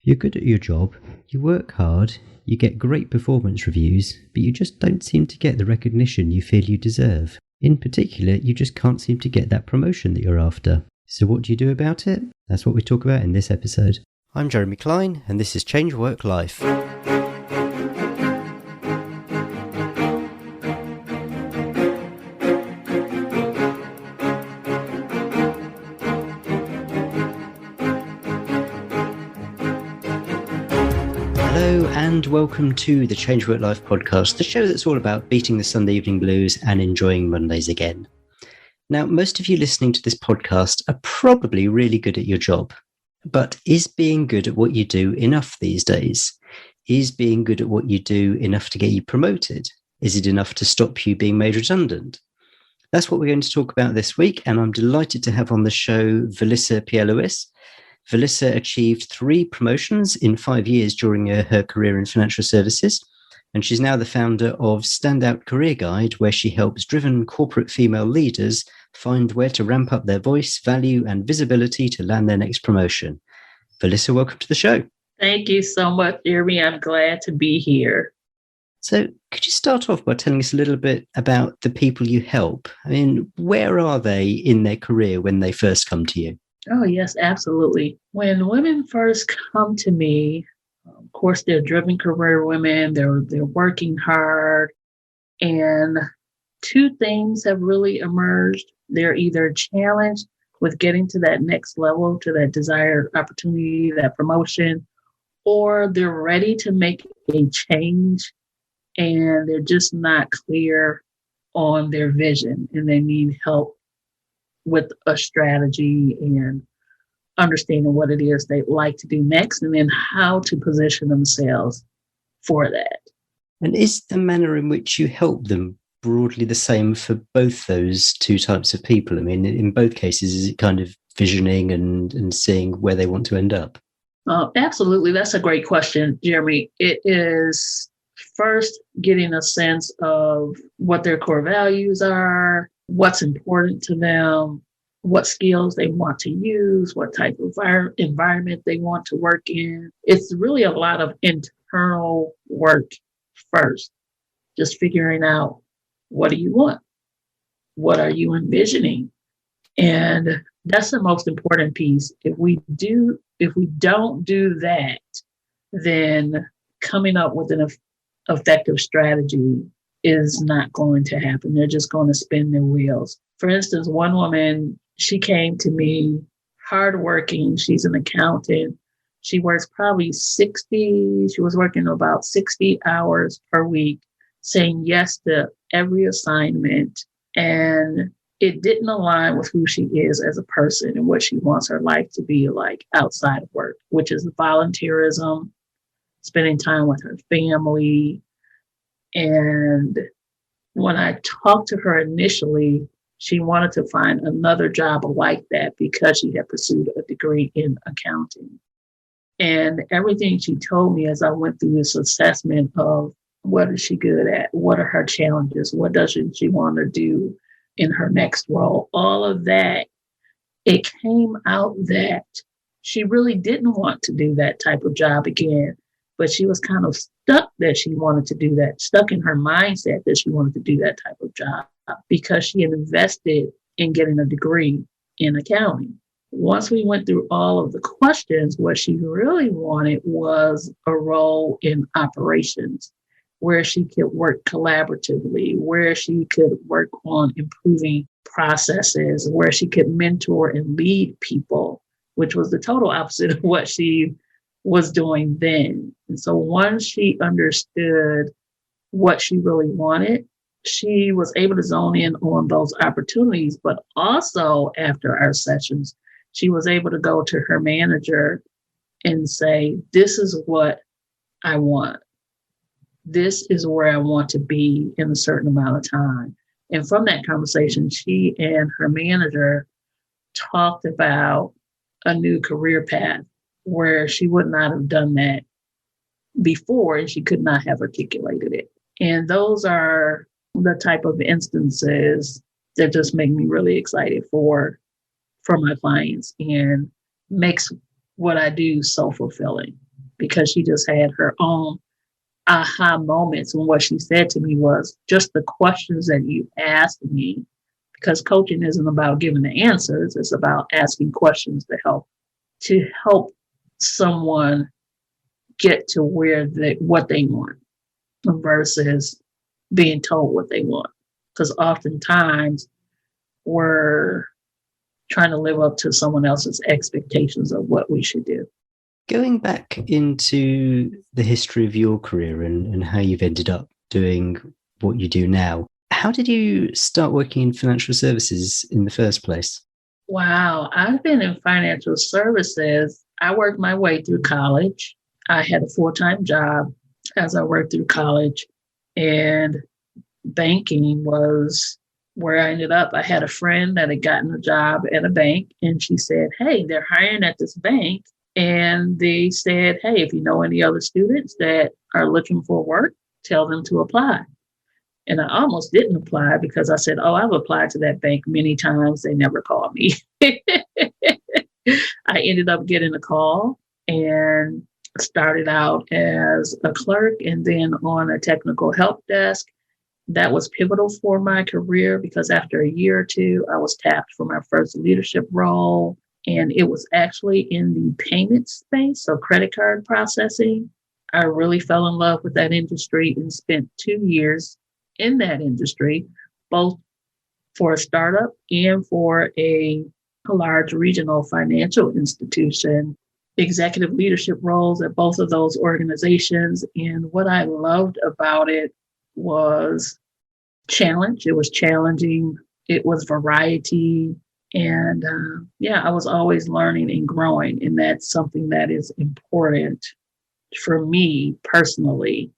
You're good at your job, you work hard, you get great performance reviews, but you just don't seem to get the recognition you feel you deserve. In particular, you just can't seem to get that promotion that you're after. So what do you do about it? That's what we talk about in this episode. I'm Jeremy Klein, and this is Change Work Life. Hello and welcome to the Change Work Life podcast, the show that's all about beating the Sunday evening blues and enjoying Mondays again. Now, most of you listening to this podcast are probably really good at your job, but is being good at what you do enough these days? Is being good at what you do enough to get you promoted? Is it enough to stop you being made redundant? That's what we're going to talk about this week, and I'm delighted to have on the show Valissa Pierrelouis. Valissa achieved 3 promotions in 5 years during her career in financial services, and she's now the founder of Standout Career Guide, where she helps driven corporate female leaders find where to ramp up their voice, value, and visibility to land their next promotion. Valissa, welcome to the show. Thank you so much, Jeremy. I'm glad to be here. So could you start off by telling us a little bit about the people you help? I mean, where are they in their career when they first come to you? Oh, yes, absolutely. When women first come to me, of course, they're driven career women. They're working hard. And 2 things have really emerged. They're either challenged with getting to that next level, to that desired opportunity, that promotion, or they're ready to make a change and they're just not clear on their vision and they need help with a strategy and understanding what it is they'd like to do next and then how to position themselves for that. And is the manner in which you help them broadly the same for both those 2 types of people? I mean, in both cases, is it kind of visioning and seeing where they want to end up? Absolutely. That's a great question, Jeremy. It is first getting a sense of what their core values are, what's important to them, what skills they want to use, what type of environment they want to work in. It's really a lot of internal work first, just figuring out what do you want? What are you envisioning? And that's the most important piece. If we don't do that, then coming up with an effective strategy is not going to happen. They're just going to spin their wheels. For instance, one woman, she came to me hardworking. She's an accountant. She works probably she was working about 60 hours per week, saying yes to every assignment. And it didn't align with who she is as a person and what she wants her life to be like outside of work, which is volunteerism, spending time with her family. And when I talked to her initially, she wanted to find another job like that because she had pursued a degree in accounting. And everything she told me as I went through this assessment of what is she good at? What are her challenges? What does she want to do in her next role? All of that, it came out that she really didn't want to do that type of job again, but she was kind of stuck that she wanted to do that, stuck in her mindset that she wanted to do that type of job because she had invested in getting a degree in accounting. Once we went through all of the questions, what she really wanted was a role in operations where she could work collaboratively, where she could work on improving processes, where she could mentor and lead people, which was the total opposite of what she was doing then. And so once she understood what she really wanted, she was able to zone in on those opportunities. But also after our sessions, she was able to go to her manager and say, this is what I want. This is where I want to be in a certain amount of time. And from that conversation, she and her manager talked about a new career path where she would not have done that before and she could not have articulated it. And those are the type of instances that just make me really excited for my clients and makes what I do so fulfilling. because she just had her own aha moments. And what she said to me was just the questions that you asked me, because coaching isn't about giving the answers, it's about asking questions to help someone get to what they want versus being told what they want. Because oftentimes we're trying to live up to someone else's expectations of what we should do. Going back into the history of your career and how you've ended up doing what you do now, how did you start working in financial services in the first place? Wow, I've been in financial services. I worked my way through college. I had a full-time job as I worked through college, and banking was where I ended up. I had a friend that had gotten a job at a bank, and she said, hey, they're hiring at this bank. And they said, hey, if you know any other students that are looking for work, tell them to apply. And I almost didn't apply because I said, oh, I've applied to that bank many times. They never called me. I ended up getting a call and started out as a clerk and then on a technical help desk. That was pivotal for my career because after a year or two, I was tapped for my first leadership role. And it was actually in the payment space, so credit card processing. I really fell in love with that industry and spent 2 years in that industry, both for a startup and for a large regional financial institution, executive leadership roles at both of those organizations. And what I loved about it was challenge. It was challenging. It was variety. And I was always learning and growing. And that's something that is important for me personally.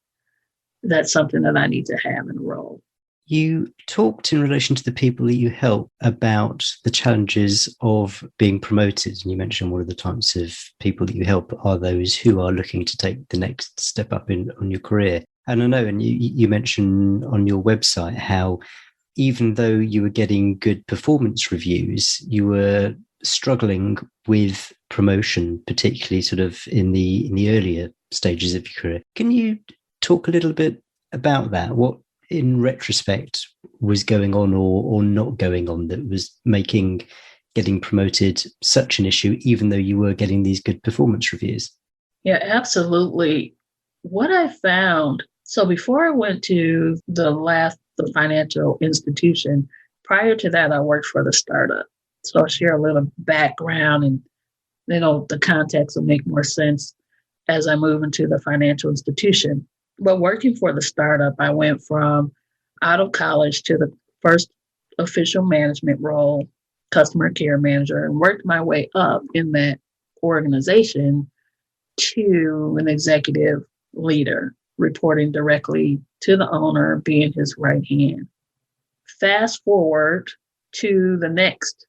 That's something that I need to have in a role. You talked in relation to the people that you help about the challenges of being promoted. And you mentioned one of the types of people that you help are those who are looking to take the next step up on your career. And I know, and you mentioned on your website how even though you were getting good performance reviews, you were struggling with promotion, particularly sort of in the earlier stages of your career. Can you talk a little bit about that? What, in retrospect, was going on or not going on that was making getting promoted such an issue, even though you were getting these good performance reviews? Yeah, absolutely. What I found, so before I went to the financial institution, prior to that, I worked for the startup. So I'll share a little background and, the context will make more sense as I move into the financial institution. But working for the startup, I went from out of college to the first official management role, customer care manager, and worked my way up in that organization to an executive leader, reporting directly to the owner, being his right hand. Fast forward to the next,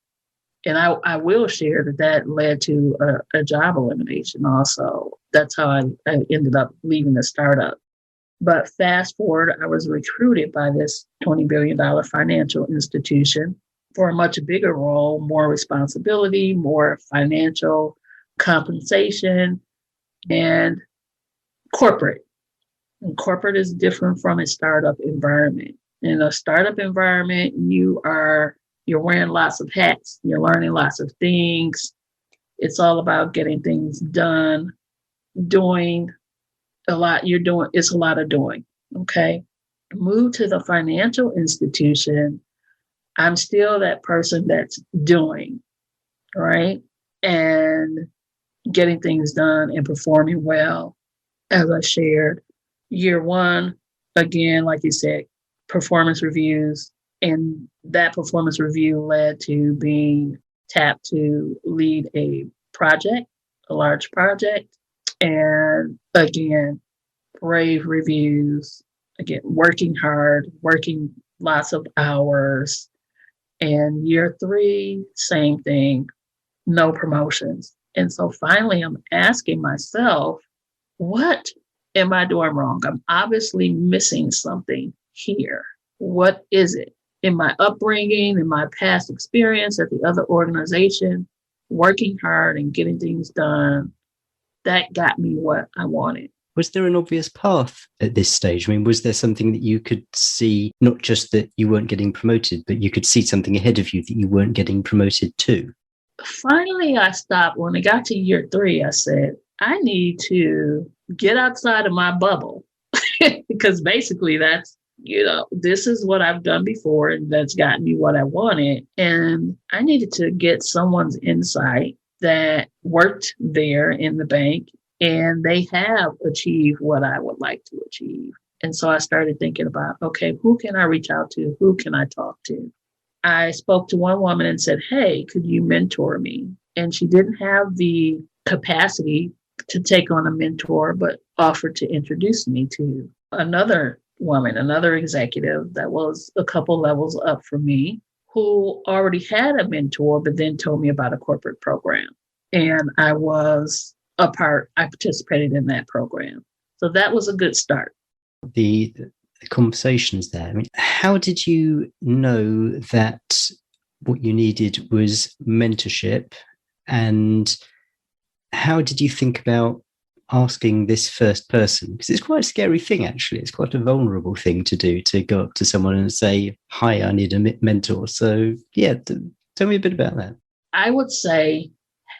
and I will share that led to a job elimination also. That's how I ended up leaving the startup. But fast forward, I was recruited by this $20 billion financial institution for a much bigger role, more responsibility, more financial compensation, and corporate. And corporate is different from a startup environment. In a startup environment, you're wearing lots of hats. You're learning lots of things. It's all about getting things done, doing a lot. It's a lot of doing. Okay. Move to the financial institution. I'm still that person that's doing, right? And getting things done and performing well, as I shared. Year one, again, like you said, performance reviews. And that performance review led to being tapped to lead a large project. And again, rave reviews, again, working hard, working lots of hours. And year three, same thing, no promotions. And so finally, I'm asking myself, what am I doing wrong? I'm obviously missing something here. What is it? In my upbringing, in my past experience at the other organization, working hard and getting things done, that got me what I wanted. Was there an obvious path at this stage? I mean, was there something that you could see, not just that you weren't getting promoted, but you could see something ahead of you that you weren't getting promoted to? Finally, I stopped. When it got to year 3, I said, I need to get outside of my bubble because basically that's, this is what I've done before and that's gotten me what I wanted. And I needed to get someone's insight that worked there in the bank and they have achieved what I would like to achieve. And so I started thinking about, okay, who can I reach out to? Who can I talk to? I spoke to one woman and said, hey, could you mentor me? And she didn't have the capacity to take on a mentor, but offered to introduce me to another woman, another executive that was a couple levels up from me, who already had a mentor, but then told me about a corporate program. And I participated in that program. So that was a good start. The conversations there, I mean, how did you know that what you needed was mentorship? And how did you think about asking this first person? Because it's quite a scary thing, actually. It's quite a vulnerable thing to do, to go up to someone and say, hi, I need a mentor. So yeah, tell me a bit about that. I would say,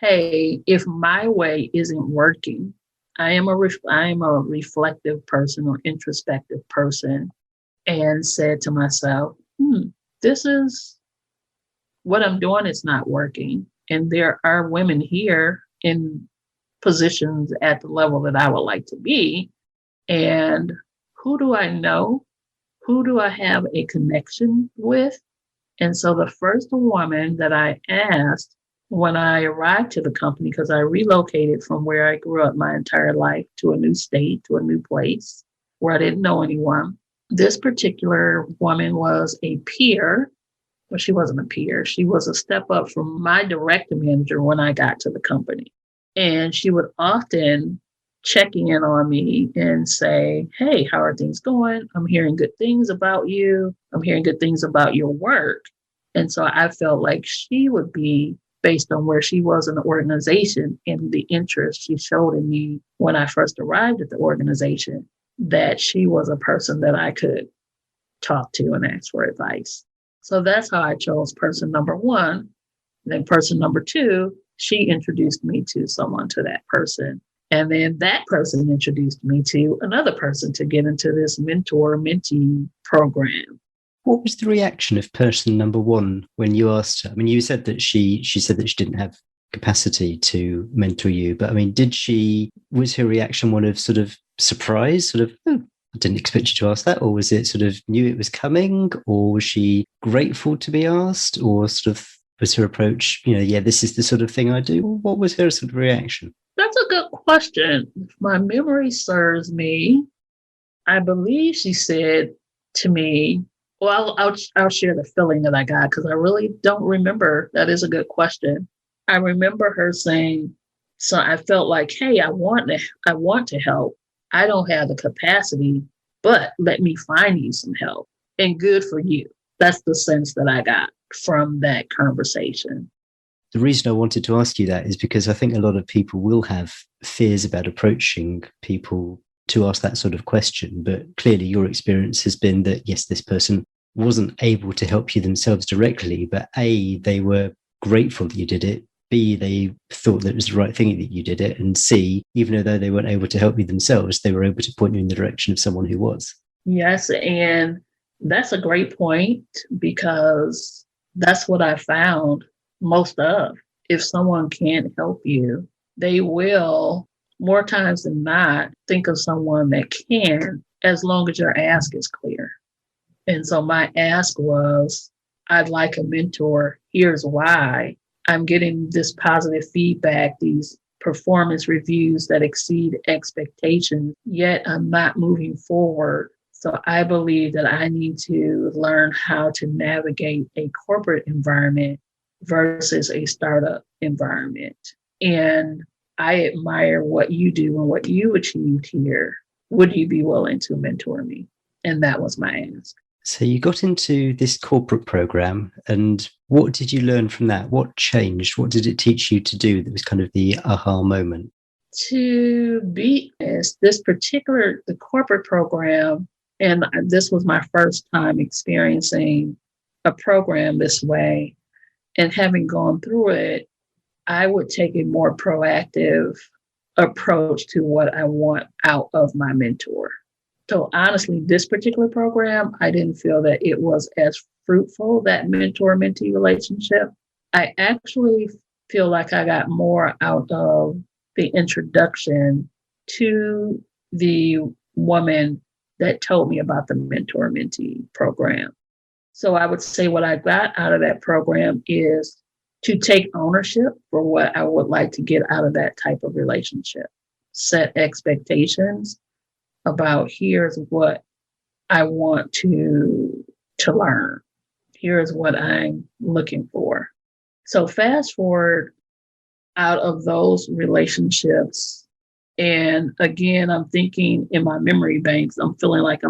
hey, if my way isn't working, I am a reflective person or introspective person, and said to myself, this is what I'm doing is not working. And there are women here in positions at the level that I would like to be. And who do I know? Who do I have a connection with? And so the first woman that I asked when I arrived to the company, because I relocated from where I grew up my entire life to a new state, to a new place where I didn't know anyone. This particular woman was a peer, but she wasn't a peer. She was a step up from my direct manager when I got to the company. And she would often check in on me and say, hey, how are things going? I'm hearing good things about you. I'm hearing good things about your work. And so I felt like she would be, based on where she was in the organization and the interest she showed in me when I first arrived at the organization, that she was a person that I could talk to and ask for advice. So that's how I chose person number 1. Then person number 2, she introduced me to someone, to that person. And then that person introduced me to another person to get into this mentor-mentee program. What was the reaction of person number 1 when you asked her? I mean, you said that she said that she didn't have capacity to mentor you, but I mean, was her reaction one of sort of surprise, sort of, oh, I didn't expect you to ask that? Or was it sort of knew it was coming? Or was she grateful to be asked? Or sort of was her approach, yeah, this is the sort of thing I do? What was her sort of reaction? That's a good question. If my memory serves me, I believe she said to me, well, I'll share the feeling that I got because I really don't remember. That is a good question. I remember her saying, so I felt like, hey, I want to help. I don't have the capacity, but let me find you some help, and good for you. That's the sense that I got from that conversation. The reason I wanted to ask you that is because I think a lot of people will have fears about approaching people to ask that sort of question. But clearly your experience has been that, yes, this person wasn't able to help you themselves directly, but A, they were grateful that you did it. B, they thought that it was the right thing that you did it. And C, even though they weren't able to help you themselves, they were able to point you in the direction of someone who was. Yes, and that's a great point because that's what I found most of. If someone can't help you, they will, more times than not, think of someone that can, as long as your ask is clear. And so my ask was, I'd like a mentor. Here's why. I'm getting this positive feedback, these performance reviews that exceed expectations, yet I'm not moving forward. So I believe that I need to learn how to navigate a corporate environment versus a startup environment. And I admire what you do and what you achieved here. Would you be willing to mentor me? And that was my ask. So you got into this corporate program, and what did you learn from that? What changed? What did it teach you to do that was kind of the aha moment? To be honest, the corporate program, and this was my first time experiencing a program this way, and having gone through it, I would take a more proactive approach to what I want out of my mentor. So honestly, this particular program, I didn't feel that it was as fruitful, that mentor-mentee relationship. I actually feel like I got more out of the introduction to the woman that told me about the mentor-mentee program. So I would say what I got out of that program is to take ownership for what I would like to get out of that type of relationship. Set expectations about here's what I want to learn. Here's what I'm looking for. So fast forward out of those relationships. And again, I'm thinking in my memory banks, I'm feeling like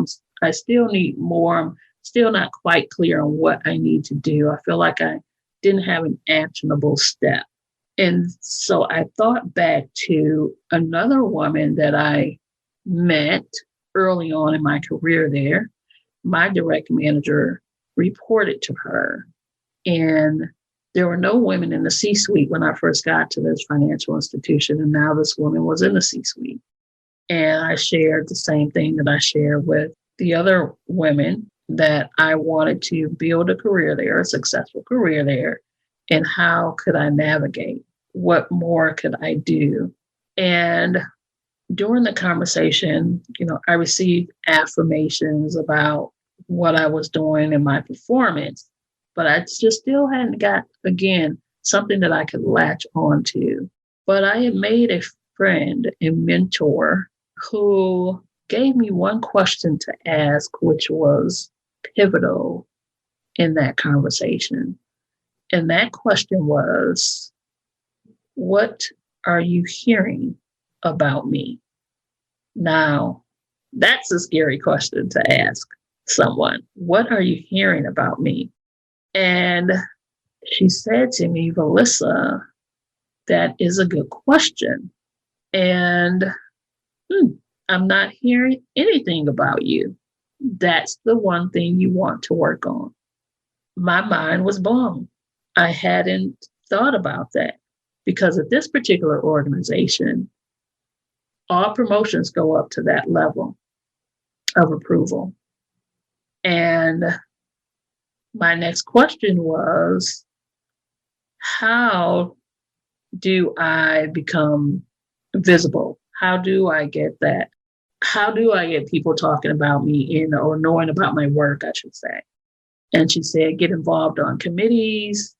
I still need more. I'm still not quite clear on what I need to do. I feel like I didn't have an actionable step. And so I thought back to another woman that I met early on in my career there. My direct manager reported to her, and there were no women in the C-suite when I first got to this financial institution, and now this woman was in the C-suite. And I shared the same thing that I shared with the other women, that I wanted to build a career there, a successful career there, and how could I navigate? What more could I do? And during the conversation, I received affirmations about what I was doing in my performance, but I just still hadn't got, again, something that I could latch onto. But I had made a friend and mentor who gave me one question to ask, which was pivotal in that conversation. And that question was, what are you hearing about me? Now, that's a scary question to ask someone. What are you hearing about me? And she said to me, Valissa, that is a good question. And I'm not hearing anything about you. That's the one thing you want to work on. My mind was blown. I hadn't thought about that, because at this particular organization, all promotions go up to that level of approval. And my next question was, how do I become visible? How do I get that? How do I get people talking about me or knowing about my work, I should say? And she said, get involved on committees,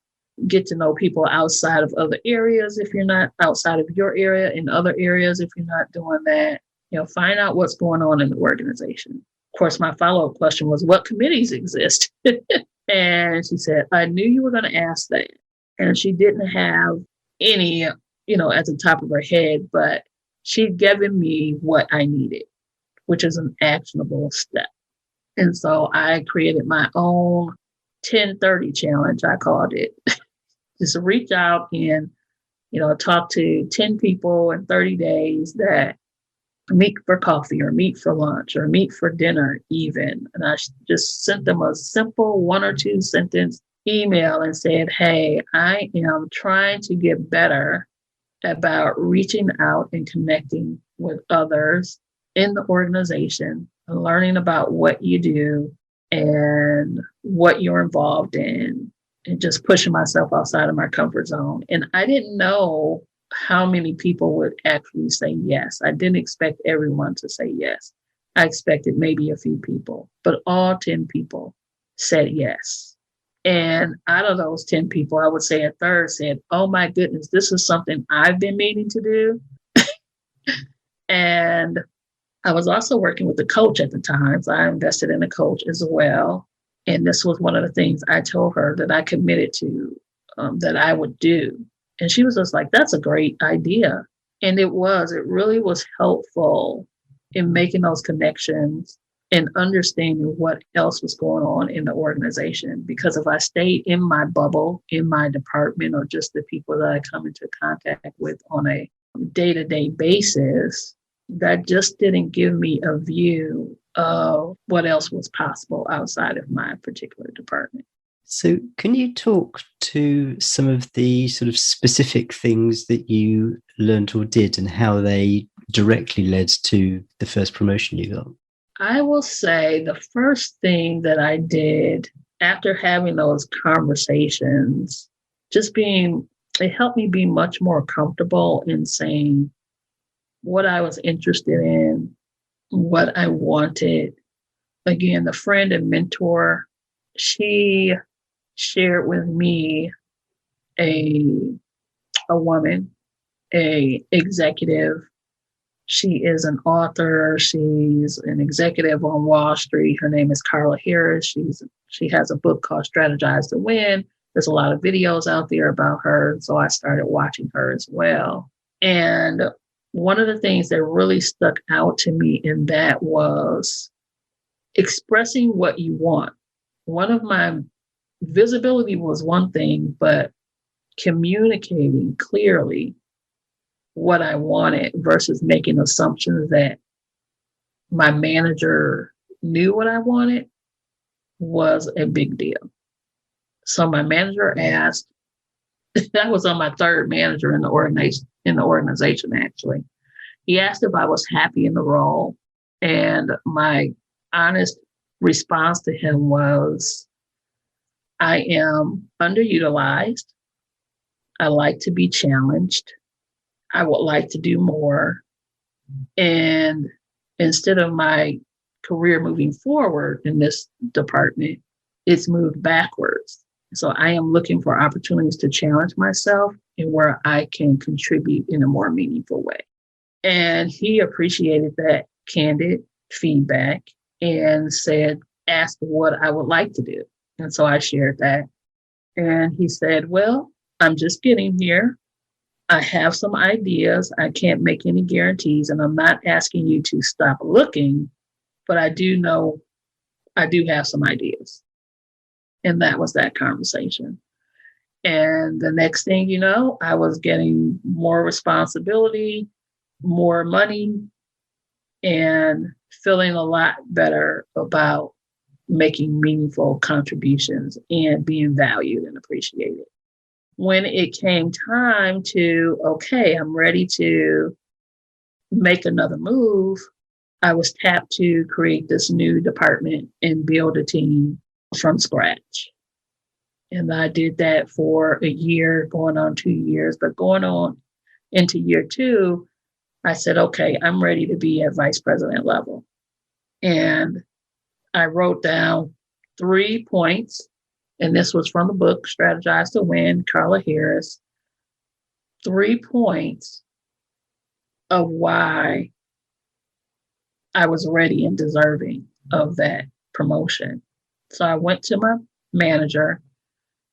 get to know people outside of other areas if you're not outside of your area, in other areas if you're not doing that. Find out what's going on in the organization. Of course, my follow-up question was, what committees exist? And she said, I knew you were going to ask that. And she didn't have any, at the top of her head, but she'd given me what I needed, which is an actionable step. And so I created my own 10-30 challenge, I called it. Just reach out and, talk to 10 people in 30 days that meet for coffee or meet for lunch or meet for dinner even. And I just sent them a simple 1 or 2 sentence email and said, hey, I am trying to get better about reaching out and connecting with others in the organization and learning about what you do and what you're involved in, and just pushing myself outside of my comfort zone. And I didn't know how many people would actually say yes. I didn't expect everyone to say yes. I expected maybe a few people, but all 10 people said yes. And out of those 10 people, I would say a third said, oh my goodness, this is something I've been meaning to do. And I was also working with a coach at the time, so I invested in a coach as well. And this was one of the things I told her that I committed to, that I would do. And she was just like, that's a great idea. And it really was helpful in making those connections and understanding what else was going on in the organization. Because if I stayed in my bubble, in my department, or just the people that I come into contact with on a day-to-day basis, that just didn't give me a view of what else was possible outside of my particular department. So can you talk to some of the sort of specific things that you learned or did and how they directly led to the first promotion you got? I will say the first thing that I did after having those conversations, it helped me be much more comfortable in saying what I was interested in, what I wanted. Again, the friend and mentor, she shared with me a woman, a executive. She is an author. She's an executive on Wall Street. Her name is Carla Harris. She has a book called Strategize to Win. There's a lot of videos out there about her. So I started watching her as well. And one of the things that really stuck out to me in that was expressing what you want. One of my visibility was one thing, but communicating clearly what I wanted versus making assumptions that my manager knew what I wanted was a big deal. So my manager asked, I was on my third manager in the organization actually. He asked if I was happy in the role. And my honest response to him was, I am underutilized. I like to be challenged. I would like to do more. And instead of my career moving forward in this department, it's moved backwards. So I am looking for opportunities to challenge myself and where I can contribute in a more meaningful way. And he appreciated that candid feedback and asked what I would like to do. And so I shared that. And he said, well, I'm just getting here. I have some ideas. I can't make any guarantees, and I'm not asking you to stop looking, but I do know I do have some ideas. And that was that conversation. And the next thing you know, I was getting more responsibility, more money, and feeling a lot better about making meaningful contributions and being valued and appreciated. When it came time to, okay, I'm ready to make another move, I was tapped to create this new department and build a team from scratch. And I did that for a year, going on 2 years, but going on into year 2, I said, okay, I'm ready to be at vice president level. And I wrote down 3 points, and this was from the book, Strategize to Win, Carla Harris, 3 points of why I was ready and deserving of that promotion. So I went to my manager,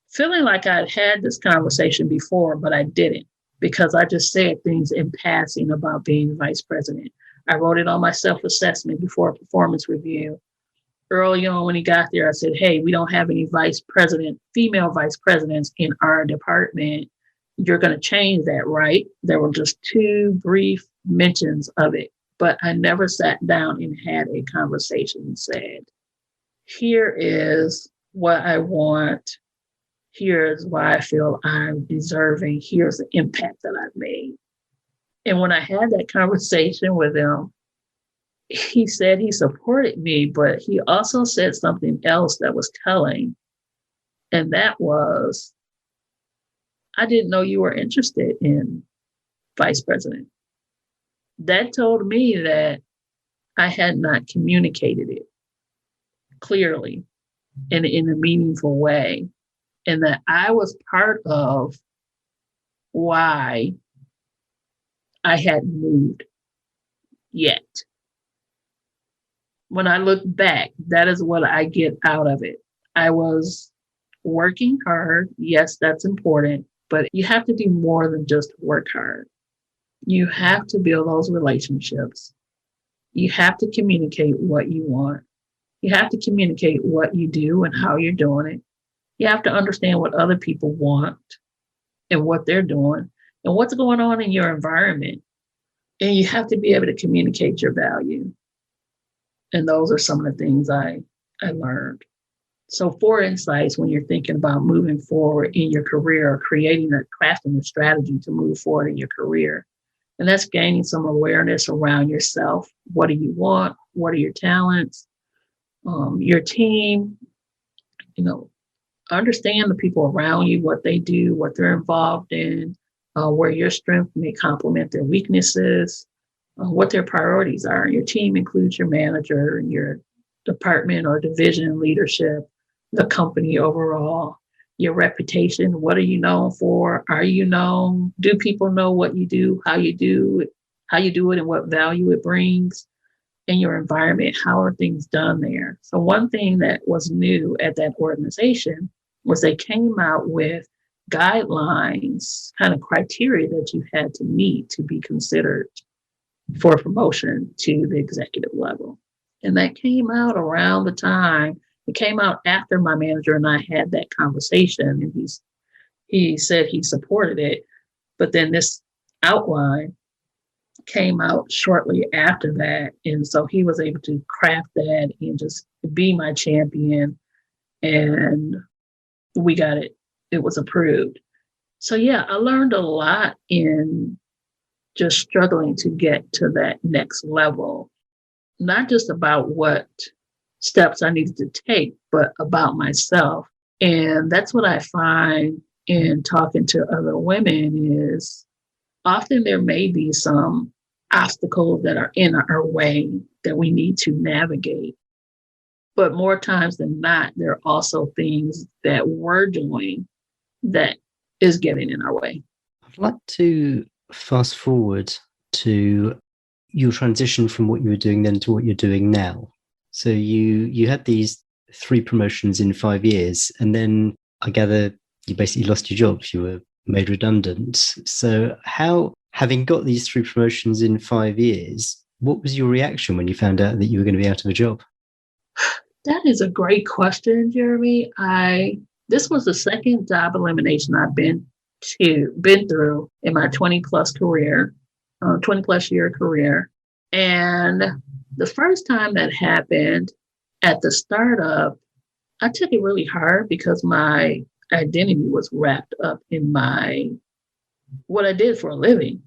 feeling like I'd had this conversation before, but I didn't, because I just said things in passing about being vice president. I wrote it on my self-assessment before a performance review. Early on when he got there, I said, hey, we don't have any female vice presidents in our department. You're going to change that, right? There were just 2 brief mentions of it, but I never sat down and had a conversation and said, here is what I want. Here's why I feel I'm deserving. Here's the impact that I've made. And when I had that conversation with him, he said he supported me, but he also said something else that was telling. And that was, I didn't know you were interested in vice president. That told me that I had not communicated it clearly and in a meaningful way, and that I was part of why I hadn't moved yet. When I look back, that is what I get out of it. I was working hard. Yes, that's important, but you have to do more than just work hard. You have to build those relationships. You have to communicate what you want. You have to communicate what you do and how you're doing it. You have to understand what other people want and what they're doing. and what's going on in your environment. And you have to be able to communicate your value. And those are some of the things I learned. So 4 insights when you're thinking about moving forward in your career or crafting a strategy to move forward in your career. And that's gaining some awareness around yourself. What do you want? What are your talents? Your team, understand the people around you, what they do, what they're involved in, where your strength may complement their weaknesses, what their priorities are. Your team includes your manager, your department or division leadership, the company overall, your reputation. What are you known for? Are you known? Do people know what you do, how you do it, and what value it brings? In your environment, how are things done there? So one thing that was new at that organization was they came out with guidelines, kind of criteria that you had to meet to be considered for promotion to the executive level. And that came out around the time, it came out after my manager and I had that conversation, and he said he supported it. But then this outline came out shortly after that. And so he was able to craft that and just be my champion. And we got it. It was approved. So yeah, I learned a lot in just struggling to get to that next level, not just about what steps I needed to take, but about myself. And that's what I find in talking to other women is often there may be some obstacles that are in our way that we need to navigate. But more times than not, there are also things that we're doing that is getting in our way. I'd like to fast forward to your transition from what you were doing then to what you're doing now. So you had these 3 promotions in 5 years, and then I gather you basically lost your jobs. You were made redundant. So how, having got these 3 promotions in 5 years, what was your reaction when you found out that you were going to be out of a job? That is a great question, Jeremy. This was the second job elimination I've been through in my 20 plus year career. And the first time that happened at the startup, I took it really hard because my identity was wrapped up in what I did for a living.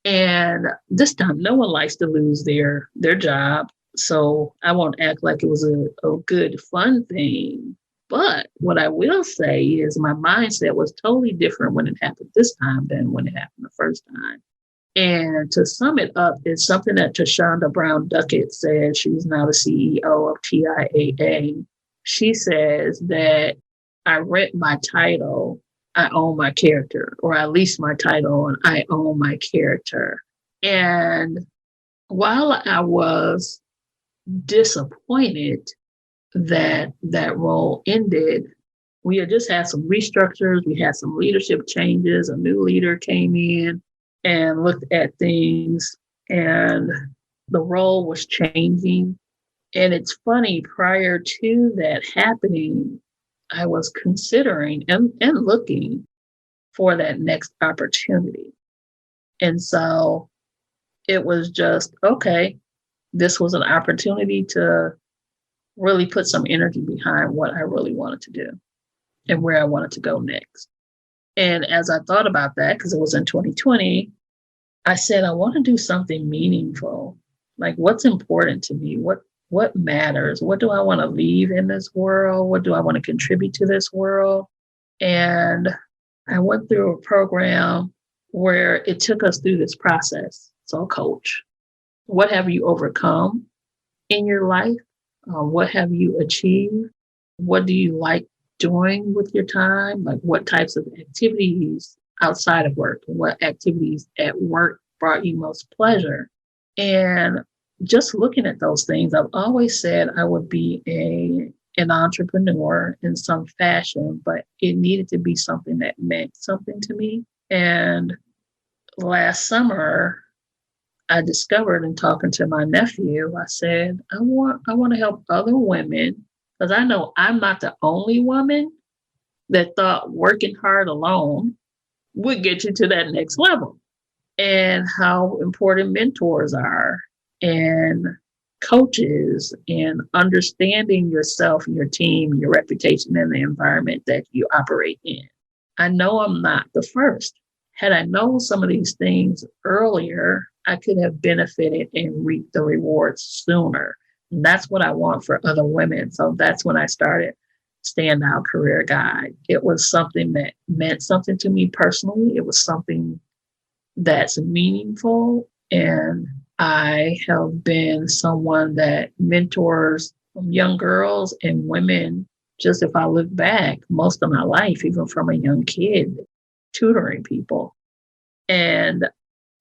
And this time, no one likes to lose their job. So I won't act like it was a good, fun thing. But what I will say is my mindset was totally different when it happened this time than when it happened the first time. And to sum it up, it's something that Tashonda Brown Duckett said. She's now the CEO of TIAA. She says that I rent my title, I own my character, or I lease my title and I own my character. And while I was disappointed that role ended, we had just had some restructures. We had some leadership changes. A new leader came in and looked at things, and the role was changing. And it's funny, prior to that happening, I was considering and looking for that next opportunity. And so it was just, okay, this was an opportunity to really put some energy behind what I really wanted to do and where I wanted to go next. And as I thought about that, because it was in 2020, I said, I want to do something meaningful. Like, what's important to me? What matters? What do I want to leave in this world? What do I want to contribute to this world? And I went through a program where it took us through this process. So, coach, what have you overcome in your life? What have you achieved? What do you like doing with your time? Like, what types of activities outside of work? What activities at work brought you most pleasure? And just looking at those things, I've always said I would be an entrepreneur in some fashion, but it needed to be something that meant something to me. And last summer, I discovered in talking to my nephew, I said, I want to help other women, because I know I'm not the only woman that thought working hard alone would get you to that next level, and how important mentors are, and coaches, and understanding yourself and your team, your reputation, and the environment that you operate in. I know I'm not the first. Had I known some of these things earlier, I could have benefited and reaped the rewards sooner. And that's what I want for other women. So that's when I started Standout Career Guide. It was something that meant something to me personally. It was something that's meaningful. And I have been someone that mentors young girls and women. Just if I look back, most of my life, even from a young kid, tutoring people. And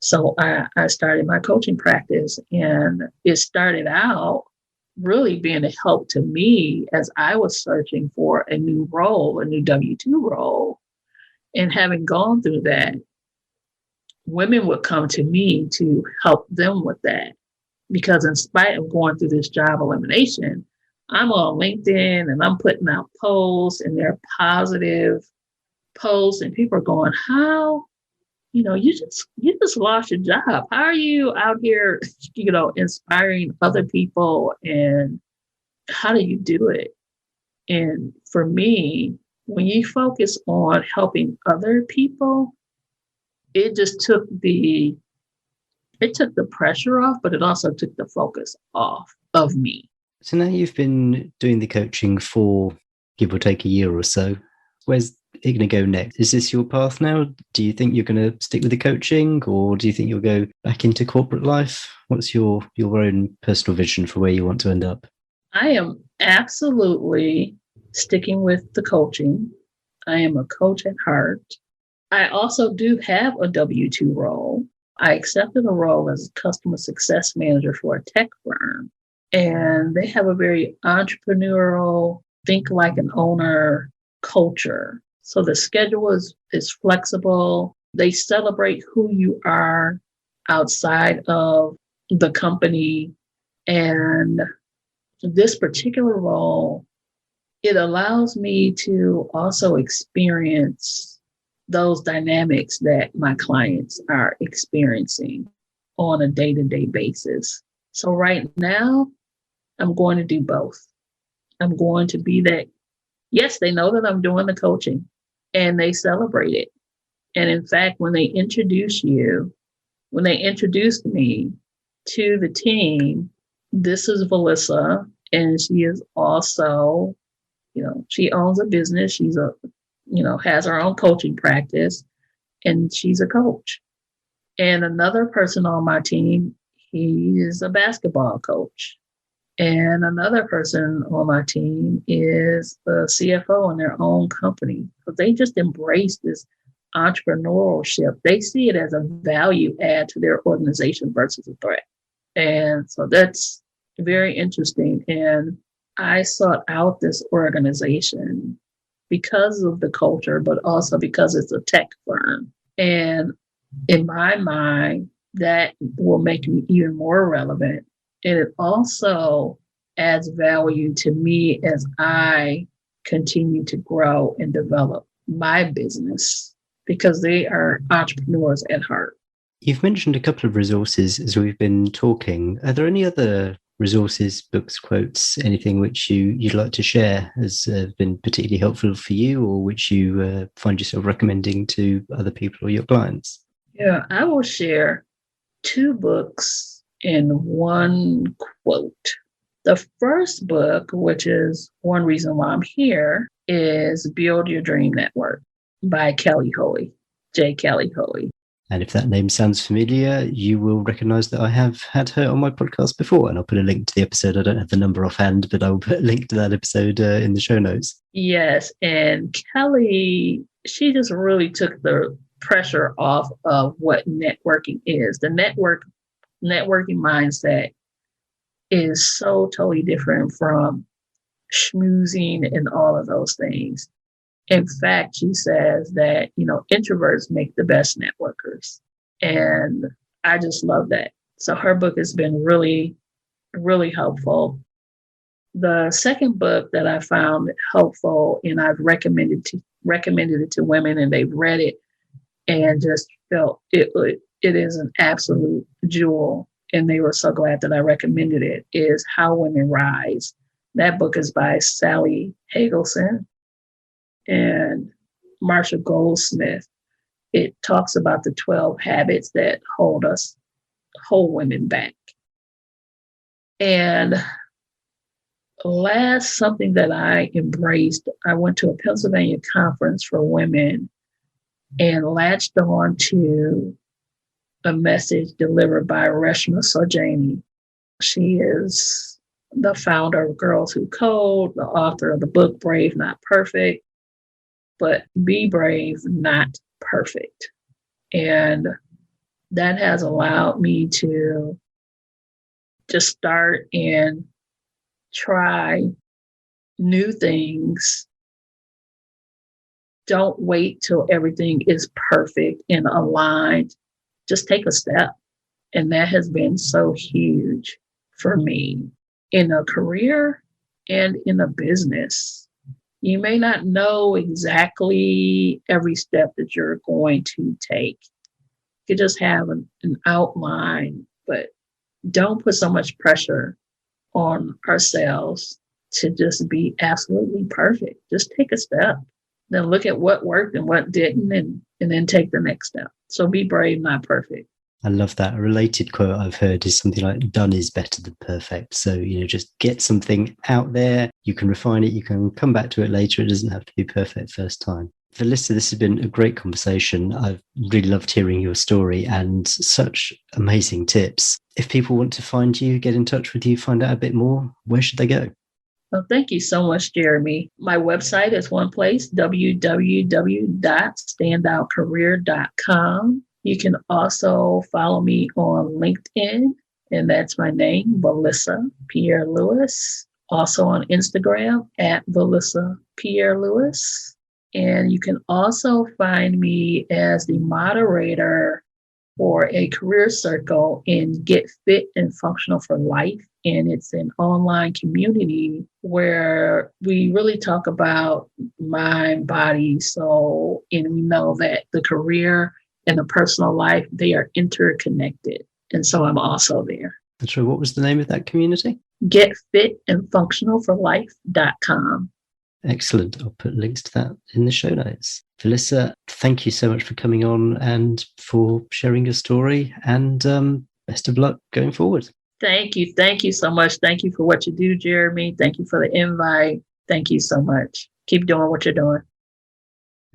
so I started my coaching practice, and it started out really being a help to me as I was searching for a new role, a new W-2 role. And having gone through that, women would come to me to help them with that. Because in spite of going through this job elimination, I'm on LinkedIn and I'm putting out posts, and they're positive posts, and people are going, how, you just lost your job. How are you out here, inspiring other people, and how do you do it? And for me, when you focus on helping other people, it just took the pressure off, but it also took the focus off of me. So now you've been doing the coaching for give or take a year or so. Where's it going to go next? Is this your path now? Do you think you're going to stick with the coaching, or do you think you'll go back into corporate life? What's your own personal vision for where you want to end up? I am absolutely sticking with the coaching. I am a coach at heart. I also do have a W-2 role. I accepted a role as a customer success manager for a tech firm. And they have a very entrepreneurial, think like an owner culture. So the schedule is flexible. They celebrate who you are outside of the company. And this particular role, it allows me to also experience those dynamics that my clients are experiencing on a day-to-day basis. So right now, I'm going to do both. I'm going to be that. Yes, they know that I'm doing the coaching, and they celebrate it. And in fact, when they introduced me to the team, this is Valissa, and she is also, she owns a business. She's has her own coaching practice, and she's a coach. And another person on my team, he is a basketball coach. And another person on my team is the CFO in their own company. So they just embrace this entrepreneurship. They see it as a value add to their organization versus a threat. And so that's very interesting. And I sought out this organization because of the culture, but also because it's a tech firm. And in my mind, that will make me even more relevant. And it also adds value to me as I continue to grow and develop my business, because they are entrepreneurs at heart. You've mentioned a couple of resources as we've been talking. Are there any other resources, books, quotes, anything which you'd like to share has been particularly helpful for you, or which you find yourself recommending to other people or your clients? Yeah, I will share 2 books and 1 quote. The first book, which is one reason why I'm here, is Build Your Dream Network by Kelly Hoey, J. Kelly Hoey. And if that name sounds familiar, you will recognize that I have had her on my podcast before, and I'll put a link to the episode. I don't have the number offhand, but I'll put a link to that episode in the show notes. Yes, and Kelly, she just really took the pressure off of what networking is. The networking mindset is so totally different from schmoozing and all of those things. In fact, she says that, introverts make the best networkers. And I just love that. So her book has been really, really helpful. The second book that I found helpful, and I've recommended it to women and they've read it, and just felt it is an absolute jewel. And they were so glad that I recommended it, is How Women Rise. That book is by Sally Hagelson and Marsha Goldsmith. It talks about the 12 habits that hold women back. And last, something that I embraced, I went to a Pennsylvania conference for women and latched on to a message delivered by Reshma Saujani. She is the founder of Girls Who Code, the author of the book Brave Not Perfect, but Be Brave Not Perfect. And that has allowed me to just start and try new things. Don't wait till everything is perfect and aligned. Just take a step. And that has been so huge for me in a career and in a business. You may not know exactly every step that you're going to take. You just have an outline, but don't put so much pressure on ourselves to just be absolutely perfect. Just take a step. Then look at what worked and what didn't, and then take the next step. So be brave, not perfect. I love that. A related quote I've heard is something like, done is better than perfect. So, just get something out there. You can refine it. You can come back to it later. It doesn't have to be perfect first time. Valissa, this has been a great conversation. I've really loved hearing your story and such amazing tips. If people want to find you, get in touch with you, find out a bit more, where should they go? Well, thank you so much, Jeremy. My website is one place, www.standoutcareer.com. You can also follow me on LinkedIn, and that's my name, Valissa Pierrelouis. Also on Instagram at Valissa Pierrelouis. And you can also find me as the moderator for a career circle in Get Fit and Functional for Life. And it's an online community where we really talk about mind, body, soul, and we know that the career and the personal life, they are interconnected. And so I'm also there. And so what was the name of that community? GetFitAndFunctionalForLife.com. Excellent. I'll put links to that in the show notes. Valissa, thank you so much for coming on and for sharing your story, and best of luck going forward. Thank you. Thank you so much. Thank you for what you do, Jeremy. Thank you for the invite. Thank you so much. Keep doing what you're doing.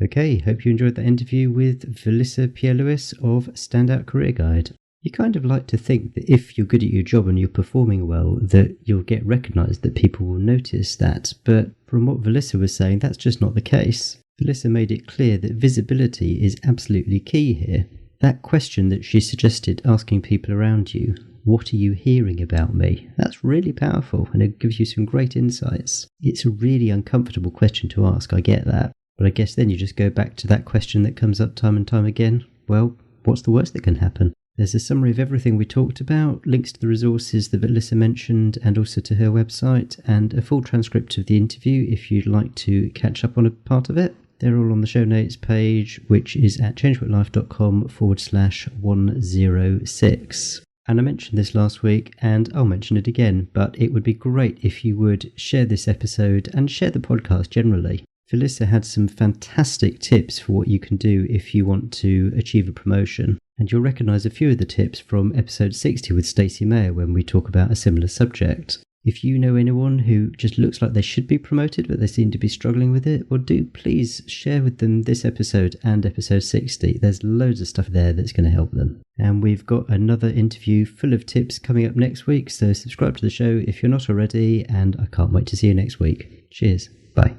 Okay, hope you enjoyed that interview with Valissa Pierrelouis of Standout Career Guide. You kind of like to think that if you're good at your job and you're performing well, that you'll get recognised, that people will notice that. But from what Valissa was saying, that's just not the case. Valissa made it clear that visibility is absolutely key here. That question that she suggested asking people around you, what are you hearing about me? That's really powerful, and it gives you some great insights. It's a really uncomfortable question to ask, I get that. But I guess then you just go back to that question that comes up time and time again. Well, what's the worst that can happen? There's a summary of everything we talked about, links to the resources that Valissa mentioned, and also to her website, and a full transcript of the interview if you'd like to catch up on a part of it. They're all on the show notes page, which is at changeworklifecom/106. And I mentioned this last week, and I'll mention it again, but it would be great if you would share this episode and share the podcast generally. Valissa had some fantastic tips for what you can do if you want to achieve a promotion. And you'll recognise a few of the tips from episode 60 with Stacey Mayer when we talk about a similar subject. If you know anyone who just looks like they should be promoted but they seem to be struggling with it, well, do please share with them this episode and episode 60. There's loads of stuff there that's going to help them. And we've got another interview full of tips coming up next week, so subscribe to the show if you're not already, and I can't wait to see you next week. Cheers. Bye.